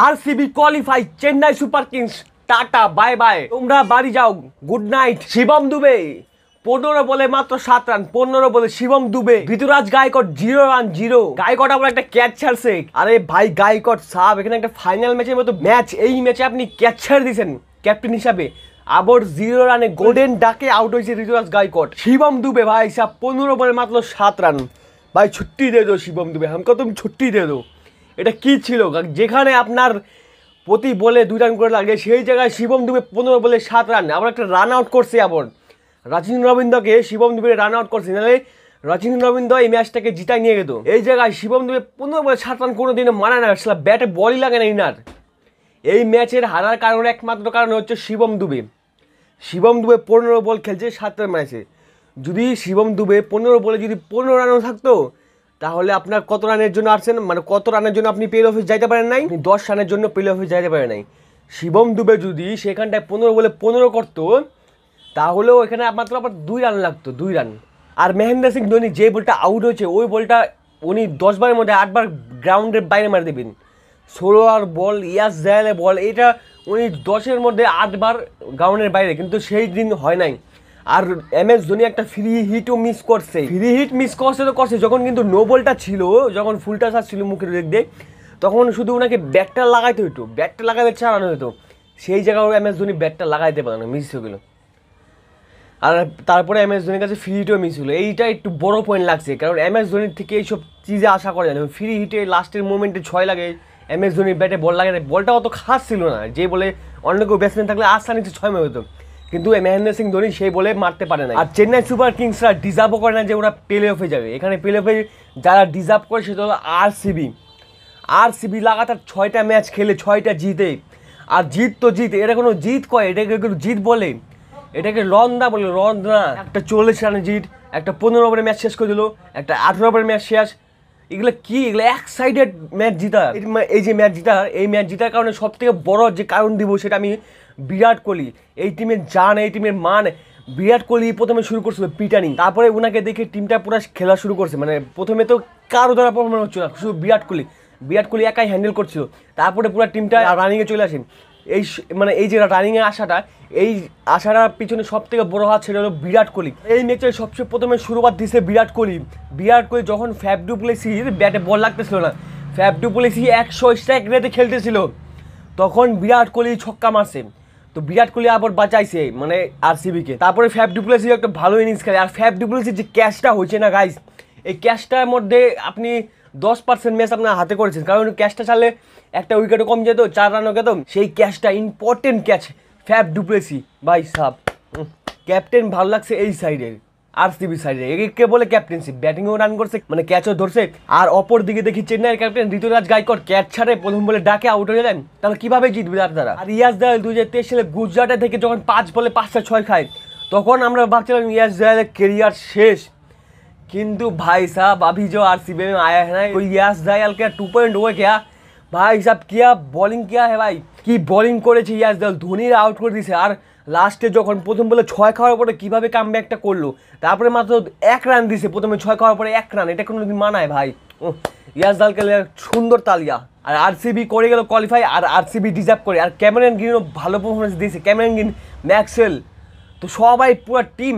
RCB qualify, Chennai Super Kings tata bye bye, তোমরা বাড়ি যাও, গুড নাইট। শিবম দুবে 15 বলে মাত্র 7 রান, 15 বলে শিবম দুবে। ঋতুরাজ গায়কোয়াড় 0 রান 0। গায়কোয়াড় আবার একটা ক্যাচ ছাড়ছে। আরে ভাই গায়কোয়াড় সাহেব, এখানে একটা ফাইনাল ম্যাচের মতো ম্যাচ, এই ম্যাচে আপনি ক্যাচ ছাড় দিয়েছেন ক্যাপ্টেন হিসাবে, আবার 0 রানে গোল্ডেন ডাকে আউট হয়েছে ঋতুরাজ গায়কোয়াড়। শিবম দুবে ভাই সাহেব 15 বলে মাত্র 7 রান। ভাই ছুट्टी দে দো শিবম দুবে, हमको तुम छुट्टी दे दो। এটা কি ছিল? যেখানে আপনার প্রতি বলে 2 রান করে লাগে, সেই জায়গায় শিবম দুবে 15 বলে 7 রান। আবার একটা রান আউট করছে, আবার রচিন রবীন্দ্রকে শিবম দুবে রান আউট করছে, নাহলে রচিন রবীন্দ্র এই ম্যাচটাকে জিতাই নিয়ে যেত। এই জায়গায় শিবম দুবে 15 বলে 7 রান কোনো দিনে মানায় না, আসলে ব্যাটে বলই লাগে না ইনার। এই ম্যাচের হারার কারণ একমাত্র কারণ হচ্ছে শিবম দুবে। শিবম দুবে 15 বল খেলছে, 7 রান মারছে। যদি শিবম দুবে 15 বলে যদি 15 রানও থাকতো, তাহলে আপনার কত রানের জন্য আসছেন, মানে কত রানের জন্য আপনি প্লে অফে যাইতে পারেন নাই? 10 রানের জন্য প্লে অফে যাইতে পারেন নাই। শিবম দুবে যদি সেখানটায় 15 বলে 15 করতো, তাহলেও এখানে মাত্র আবার 2 রান লাগতো, 2 রান। আর মহেন্দ্র সিং ধোনি যে বলটা আউট হয়েছে, ওই বলটা উনি 10 বারের মধ্যে 8 বার গ্রাউন্ডের বাইরে মারি দেবেন। 16 বল ইয়াস জায়ালের বল, এটা উনি 10-এর মধ্যে 8 বার গ্রাউন্ডের বাইরে, কিন্তু সেই দিন হয় নাই। আর MS ধোনি একটা ফ্রি হিটও মিস করছে। ফ্রি হিট মিস করছে তো করছে, যখন কিন্তু নো বলটা ছিল, যখন ফুলটা সার ছিল মুখের দিক দিয়ে, তখন শুধু ওনাকে ব্যাটটা লাগাইতে হইতো, ব্যাটটা লাগাতে চালানো হতো। সেই জায়গায় MS ধোনি ব্যাটটা লাগাইতে পারে না, মিস হয়ে গেলো। আর তারপরে MS ধোনির কাছে ফ্রি হিটও মিস হলো, এইটা একটু বড় পয়েন্ট লাগছে, কারণ MS ধোনির থেকে এইসব চিজে আশা করা যায় না। ফ্রি হিটে লাস্টের মোমেন্টে 6 লাগে, MS ধোনির ব্যাটে বল লাগে না, বলটা অত খাস ছিল না, যে বলে অন্য কেউ ব্যাটসম্যান থাকলে আসানিতে 6 মেরে হতো, কিন্তু মহেন্দ্র সিং ধোনি সেই বলে মারতে পারে না। আর চেন্নাই সুপার কিংসরা ডিজার্ভও করে না যে ওরা প্লে অফে যাবে। এখানে প্লে অফে যারা ডিজার্ভ করে সেটা হলো আরসিবি লাগাতার 6টা ম্যাচ খেলে 6টা জিতে। আর জিত তো জিত, এটা কোনো জিত কয়, এটাকে জিত বলে, এটাকে রন্দা বলে, রন্দা। একটা 40 রানের জিত, একটা 15 ওভারের ম্যাচ শেষ করে দিল, একটা 18 ওভারের ম্যাচ শেষ। এগুলো কি? এগুলো এক সাইডেড ম্যাচ জিতা। এই যে ম্যাচ জিতা, এই ম্যাচ জিতার কারণে সব থেকে বড় যে কারণ দিব সেটা আমি বিরাট কোহলি, এই টিমের জান, এই টিমের মান। বিরাট কোহলি প্রথমে শুরু করছিল পিটানি, তারপরে ওনাকে দেখে টিমটা পুরো খেলা শুরু করছে। মানে প্রথমে তো কারো দ্বারা পারফরমেন্স হচ্ছিল না, শুধু বিরাট কোহলি একাই হ্যান্ডেল করছিল। তারপরে পুরো টিমটা রানিংয়ে চলে আসেন। এই যে রানিংয়ে আসাটা, এই আসাটার পিছনে সব থেকে বড় হাত সেটা হলো বিরাট কোহলি। এই ম্যাচের সবচেয়ে প্রথমে শুরুবাত দিছে বিরাট কোহলি। যখন ফ্যাফ ডু প্লেসির ব্যাটে বল লাগতেছিল না, ফ্যাফ ডু প্লেসি 100 স্ট্রাইক রেটে খেলতেছিল, তখন বিরাট কোহলি ছক্কা মারছে। তো বিরাট কোহলি আবার বাঁচাইছে মানে আরসিবিকে। তারপরে ফ্যাফ ডু প্লেসি একটা ভালো ইনিংস খেলে। আর ফ্যাফ ডু প্লেসির যে ক্যাচটা হয়েছে না গাইস, এই ক্যাচটার মধ্যে আপনি 10% ম্যাচ আপনার হাতে করেছেন, কারণ ক্যাচটা ছাড়লে একটা উইকেটও কম যেত, 4 রানও যেত। সেই ক্যাচটা important catch Faf du Plessis ভাই সাহেব। ক্যাপ্টেন ভালো লাগছে এই সাইডের, আরসিবি সাইডে, একে বলে ক্যাপ্টেন্সি। ব্যাটিংও রান করছে, মানে ক্যাচও ধরছে। আর অপর দিকে দেখি চেন্নাইয়ের ক্যাপ্টেন ঋতুরাজ গায়কোয়াড় ক্যাচ ছাড়ে প্রথম বলে ডাকে আউট হয়ে যান, তাহলে কিভাবে জিতবে আপনারা? আর ইয়াস জায়াল 2023 সালে গুজরাটে থেকে যখন 5 বলে 5টা 6 খায়, তখন আমরা ভাবছিলাম ইয়াস জায়ালের কেরিয়ার শেষ। কিন্তু ভাই साहब अभी जो आरसीबी में आया है ना, कोई यास जायल क्या 2.0 क्या ভাই সাহেব, क्या বলিং क्या है ভাই, কি বলিং করেছে ইয়াস জায়াল, ধোনির আউট করে দিয়েছে। আর লাস্টে যখন প্রথম বলে 6 খাওয়ার পরে কীভাবে কামব্যাকটা করলো, তারপরে মাত্র 1 রান দিছে, প্রথমে 6 খাওয়ার পরে 1 রান, এটা কোনো দিন মানায় ভাই? ইয়াস জায়ালকে সুন্দর তালিয়া। আর আরসিবি করে গেল কোয়ালিফাই, আর আরসিবি ডিজার্ভ করে। আর ক্যামেরন গ্রিনও ভালো পারফরমেন্স দিয়েছে, ক্যামেরন গ্রিন, ম্যাক্সওয়েল, তো সবাই পুরো টিম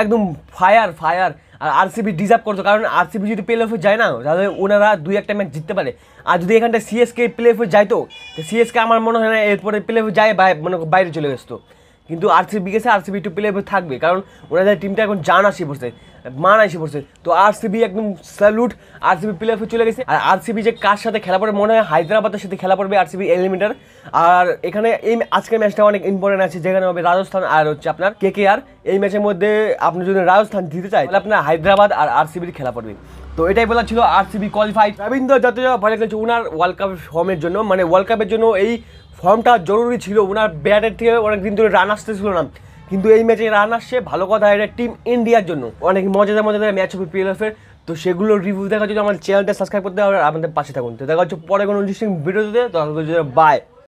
একদম ফায়ার। আর আরসিবি ডিজার্ভ করতো, কারণ আরসিবি যদি প্লে অফে যায় না, তাহলে ওনারা 2-1টা ম্যাচ জিততে পারে। আর যদি এখানটা সিএসকে প্লে অফে যাইতো, তো সিএসকে আমার মনে হয় না এরপরে প্লে অফে যায়, মানে বাইরে চলে গেছিতো। কিন্তু আরসিবি গেছে, আরসিবি একটু প্লে অফে থাকবে, কারণ ওনাদের টিমটা এখন মান আসে পড়ছে। তো আরসিবি একদম স্যালুট, আরসিবি প্লে অফে চলে গেছে। আর আরসিবি যে কার সাথে খেলা পড়বে, মনে হয় হায়দ্রাবাদের সাথে খেলা পড়বে আরসিবি এলিমিনেটর। আর এখানে এই আজকের ম্যাচটা অনেক ইম্পর্টেন্ট আছে, যেখানে হবে রাজস্থান আর হচ্ছে আপনার KKR। এই ম্যাচের মধ্যে আপনি যদি রাজস্থান জিতে চায়, তাহলে আপনার হায়দ্রাবাদ আর আরসিবির খেলা পড়বে। তো এটাই বলা ছিল, আরসিবি কোয়ালিফাইড। রবীন্দ্র জাদেজা ভালো খেলছে ওনার ওয়ার্ল্ড কাপের ফর্মের জন্য, মানে ওয়ার্ল্ড কাপের জন্য এই ফর্মটা জরুরি ছিল। ওনার ব্যাটের থেকে অনেক দিন ধরে রান আসতেছিল না, কিন্তু এই ম্যাচে রান আসছে, ভালো কথা। এটা টিম ইন্ডিয়ার জন্য অনেক মজাদার ম্যাচ হবে PLF-এর। তো সেগুলোর রিভিউ দেখার জন্য আমাদের চ্যানেলটা সাবস্ক্রাইব করতে হবে, আর আমাদের পাশে থাকুন। তো দেখা হচ্ছে পরে কোনো ইন্টারেস্টিং ভিডিওতে। তো বাই।